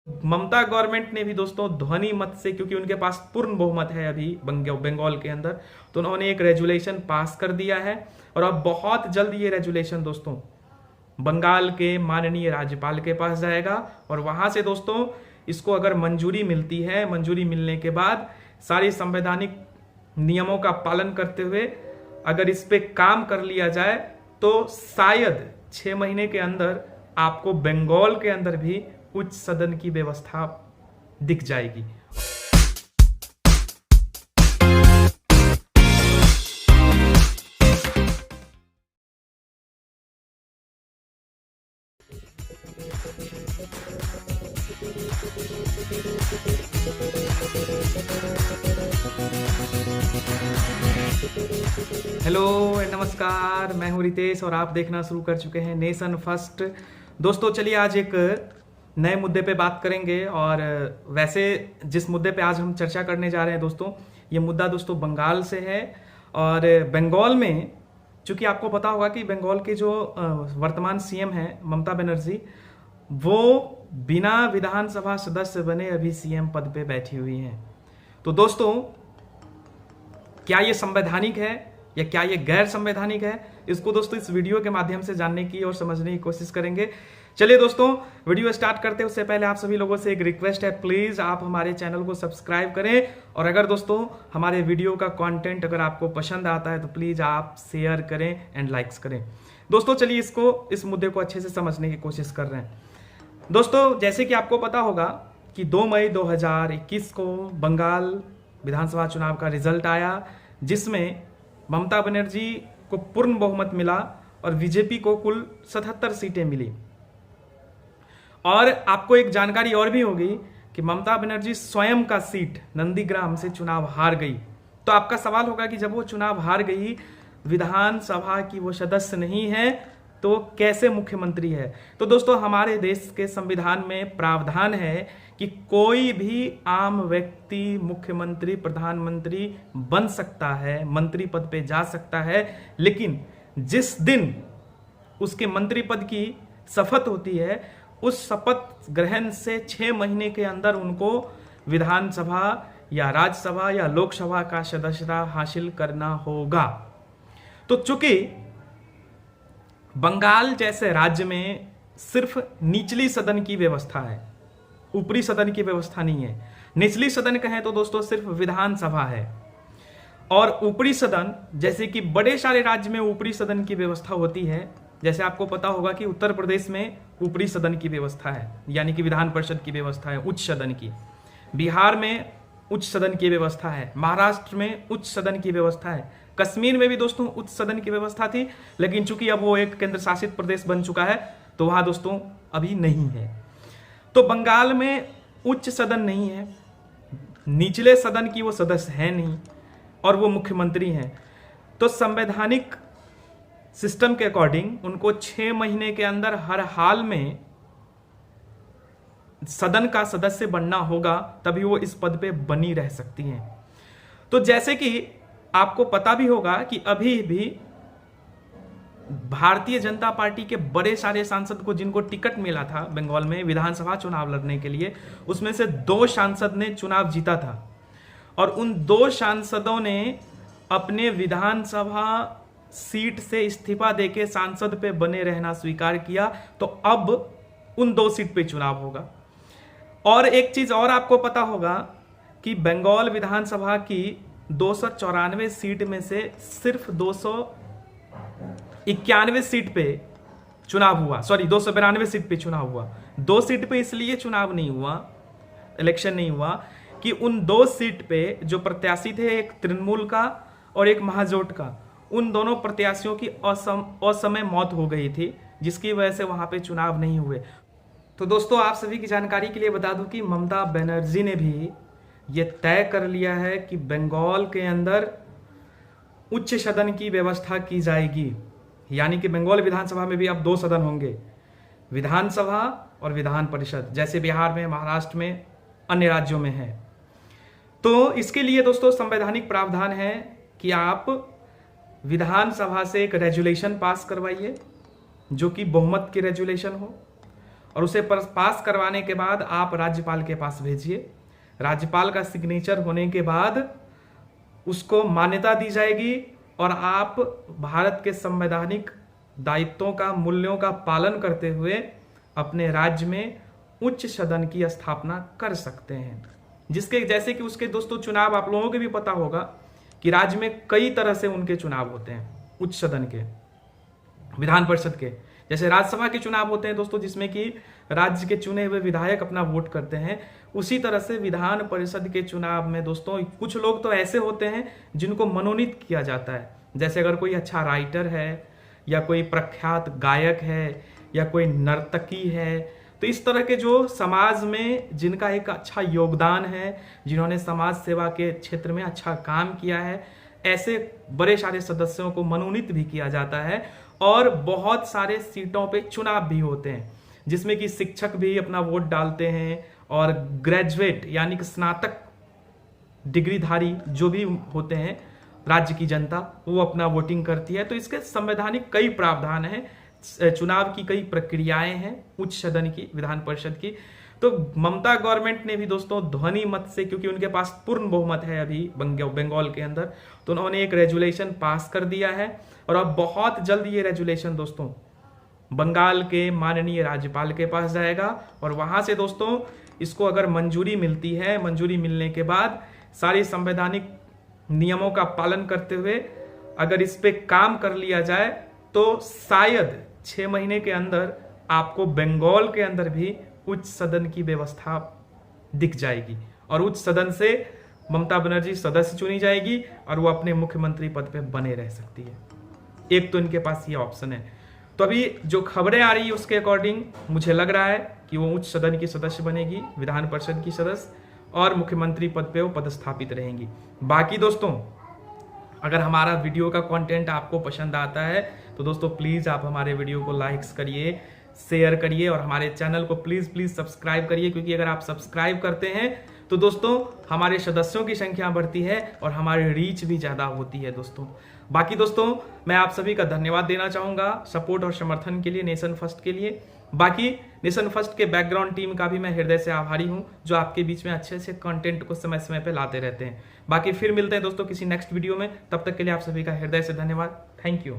ममता government ने भी दोस्तों ध्वनि मत से, क्योंकि उनके पास पूर्ण बहुमत है अभी बंगाल के अंदर, तो उन्होंने एक रेजुलेशन पास कर दिया है। और अब बहुत जल्द ये रेजुलेशन दोस्तों बंगाल के माननीय राज्यपाल के पास जाएगा और वहां से दोस्तों इसको अगर मंजूरी मिलती है, मंजूरी मिलने के बाद सारी संवैधानिक नियमों का पालन करते हुए अगर इस पे काम कर लिया जाए तो शायद 6 महीने के अंदर आपको बंगाल के अंदर भी उच्च सदन की व्यवस्था दिख जाएगी। हेलो नमस्कार, मैं हूं रितेश और आप देखना शुरू कर चुके हैं नेशन फर्स्ट। दोस्तों चलिए आज एक नए मुद्दे पे बात करेंगे। और वैसे जिस मुद्दे पे आज हम चर्चा करने जा रहे हैं दोस्तों, ये मुद्दा दोस्तों बंगाल से है। और बंगाल में चूंकि आपको पता होगा कि बंगाल के जो वर्तमान सीएम हैं ममता बनर्जी, वो बिना विधानसभा सदस्य बने अभी सीएम पद पे बैठी हुई हैं। तो दोस्तों क्या ये संवैधानिक है या क्या ये गैर संवैधानिक है, इसको दोस्तों इस वीडियो के माध्यम से जानने की और समझने की कोशिश करेंगे। चलिए दोस्तों वीडियो स्टार्ट करते हैं उससे पहले आप सभी लोगों से एक रिक्वेस्ट है, प्लीज आप हमारे चैनल को सब्सक्राइब करें। और अगर दोस्तों हमारे वीडियो का कंटेंट अगर आपको पसंद आता है तो प्लीज आप शेयर करें एंड लाइक्स करें। दोस्तों चलिए इस मुद्दे को अच्छे से समझने की कोशिश कर रहे हैं। दोस्तों जैसे कि आपको पता होगा कि 2 मई 2021 को बंगाल विधानसभा चुनाव का रिजल्ट आया, जिसमें ममता बनर्जी को पूर्ण बहुमत मिला और बीजेपी को कुल 77 सीटें मिली। और आपको एक जानकारी और भी होगी कि ममता बनर्जी स्वयं का सीट नंदीग्राम से चुनाव हार गई। तो आपका सवाल होगा कि जब वो चुनाव हार गई, विधानसभा की वो सदस्य नहीं है, तो कैसे मुख्यमंत्री है? तो दोस्तों हमारे देश के संविधान में प्रावधान है कि कोई भी आम व्यक्ति मुख्यमंत्री, प्रधानमंत्री बन सकता है, मंत्री पद पे जा सकता है, लेकिन जिस दिन उसके मंत्री पद की शपथ होती है, उस शपथ ग्रहण से 6 महीने के अंदर उनको विधानसभा या राज्यसभा या लोकसभा का सदस्यता हासिल करना होगा। तो चूंकि बंगाल जैसे राज्य में सिर्फ निचली सदन की व्यवस्था है, ऊपरी सदन की व्यवस्था नहीं है। निचली सदन कहें तो दोस्तों सिर्फ विधानसभा है, और ऊपरी सदन जैसे कि बड़े सारे राज्य में ऊपरी सदन की व्यवस्था होती है। जैसे आपको पता होगा कि उत्तर प्रदेश में ऊपरी सदन की व्यवस्था है, यानी कि विधान परिषद की व्यवस्था है उच्च सदन की। बिहार में उच्च सदन की व्यवस्था है, महाराष्ट्र में उच्च सदन की व्यवस्था है, कश्मीर में भी दोस्तों उच्च सदन की व्यवस्था थी, लेकिन चूंकि अब वो एक केंद्र शासित प्रदेश बन चुका है तो वहां दोस्तों अभी नहीं है। तो बंगाल में उच्च सदन नहीं है, निचले सदन की वो सदस्य है नहीं, और वो मुख्यमंत्री हैं। तो संवैधानिक सिस्टम के अकॉर्डिंग उनको 6 महीने के अंदर हर हाल में सदन का सदस्य बनना होगा, तभी वो इस पद पे बनी रह सकती हैं। तो जैसे कि आपको पता भी होगा कि अभी भी भारतीय जनता पार्टी के बड़े सारे सांसद को, जिनको टिकट मिला था बंगाल में विधानसभा चुनाव लड़ने के लिए, उसमें से 2 सांसद ने चुनाव जीता था, और उन 2 सांसदों ने अपने विधानसभा सीट से इस्तीफा देके सांसद पे बने रहना स्वीकार किया। तो अब उन 2 सीट पे चुनाव होगा। और एक चीज और आपको पता होगा कि बंगाल विधानसभा की 294 सीट में से सिर्फ 291 सीट पे चुनाव हुआ, 292 सीट पे चुनाव हुआ। 2 सीट पे इसलिए चुनाव नहीं हुआ, इलेक्शन नहीं हुआ कि उन 2 सीट पे जो प्रत्याशी थे, एक तृणमूल का और एक महाजोट का, उन दोनों प्रत्याशियों की असमय मौत हो गई थी, जिसकी वजह से वहां पे चुनाव नहीं हुए। तो दोस्तों आप सभी की जानकारी के लिए बता दूं कि ममता बनर्जी ने भी ये तय कर लिया है कि बंगाल के अंदर उच्च सदन की व्यवस्था की जाएगी, यानी कि बंगाल विधानसभा में भी अब 2 सदन होंगे, विधानसभा और विधान परिषद, जैसे बिहार में, महाराष्ट्र में, अन्य राज्यों में है। तो इसके लिए दोस्तों संवैधानिक प्रावधान है कि आप विधानसभा से एक रेजुलेशन पास करवाइए जो कि बहुमत की रेजुलेशन हो, और उसे पास करवाने के बाद आप राज्यपाल के पास भेजिए। राज्यपाल का सिग्नेचर होने के बाद उसको मान्यता दी जाएगी और आप भारत के संवैधानिक दायित्वों का, मूल्यों का पालन करते हुए अपने राज्य में उच्च सदन की स्थापना कर सकते हैं। जिसके जैसे कि उसके दोस्तों चुनाव आप लोगों को भी पता होगा कि राज्य में कई तरह से उनके चुनाव होते हैं उच्च सदन के, विधान परिषद के। जैसे राज्यसभा के चुनाव होते हैं दोस्तों, जिसमें कि राज्य के चुने हुए विधायक अपना वोट करते हैं। उसी तरह से विधान परिषद के चुनाव में दोस्तों कुछ लोग तो ऐसे होते हैं जिनको मनोनीत किया जाता है। जैसे अगर कोई अच्छा राइटर है या कोई प्रख्यात गायक है या कोई नर्तकी है, तो इस तरह के जो समाज में जिनका एक अच्छा योगदान है, जिन्होंने समाज सेवा के क्षेत्र में अच्छा काम किया है, ऐसे बड़े सारे सदस्यों को मनोनीत भी किया जाता है। और बहुत सारे सीटों पे चुनाव भी होते हैं जिसमें कि शिक्षक भी अपना वोट डालते हैं और ग्रेजुएट यानी कि स्नातक डिग्रीधारी जो भी होते हैं राज्य की जनता, वो अपना वोटिंग करती है। तो इसके संवैधानिक कई प्रावधान हैं, चुनाव की कई प्रक्रियाएं हैं उच्च सदन की, विधान परिषद की। तो ममता गवर्नमेंट ने भी दोस्तों ध्वनि मत से, क्योंकि उनके पास पूर्ण बहुमत है अभी बंगाल के अंदर, तो उन्होंने एक रेजुलेशन पास कर दिया है। और अब बहुत जल्द ये रेजुलेशन दोस्तों बंगाल के माननीय राज्यपाल के पास जाएगा और वहां से दोस्तों इसको अगर मंजूरी मिलती है, मंजूरी मिलने के बाद सारी संवैधानिक नियमों का पालन करते हुए अगर इस पे काम कर लिया जाए तो शायद 6 महीने के अंदर आपको बंगाल के अंदर भी उच्च सदन की व्यवस्था दिख जाएगी और उच्च सदन से ममता बनर्जी सदस्य चुनी जाएगी और वो अपने मुख्यमंत्री पद पे बने रह सकती है। एक तो इनके पास ये ऑप्शन है। तो अभी जो खबरें आ रही है उसके अकॉर्डिंग मुझे लग रहा है कि वो उच्च सदन की सदस्य बनेगी, विधान परिषद की सदस्य, और मुख्यमंत्री पद पे वो पदस्थापित रहेंगी। बाकी दोस्तों अगर हमारा वीडियो का कंटेंट आपको पसंद आता है तो दोस्तों प्लीज़ आप हमारे वीडियो को लाइक्स करिए, शेयर करिए और हमारे चैनल को प्लीज़ सब्सक्राइब करिए, क्योंकि अगर आप सब्सक्राइब करते हैं तो दोस्तों हमारे सदस्यों की संख्या बढ़ती है और हमारी रीच भी ज़्यादा होती है दोस्तों। बाकी दोस्तों मैं आप सभी का धन्यवाद देना चाहूँगा सपोर्ट और समर्थन के लिए, नेशन फर्स्ट के लिए। बाकी नेशन फर्स्ट के बैकग्राउंड टीम का भी मैं हृदय से आभारी हूँ जो आपके बीच में अच्छे से कंटेंट को समय समय पे लाते रहते हैं। बाकी फिर मिलते हैं दोस्तों किसी नेक्स्ट वीडियो में, तब तक के लिए आप सभी का हृदय से धन्यवाद। Thank you.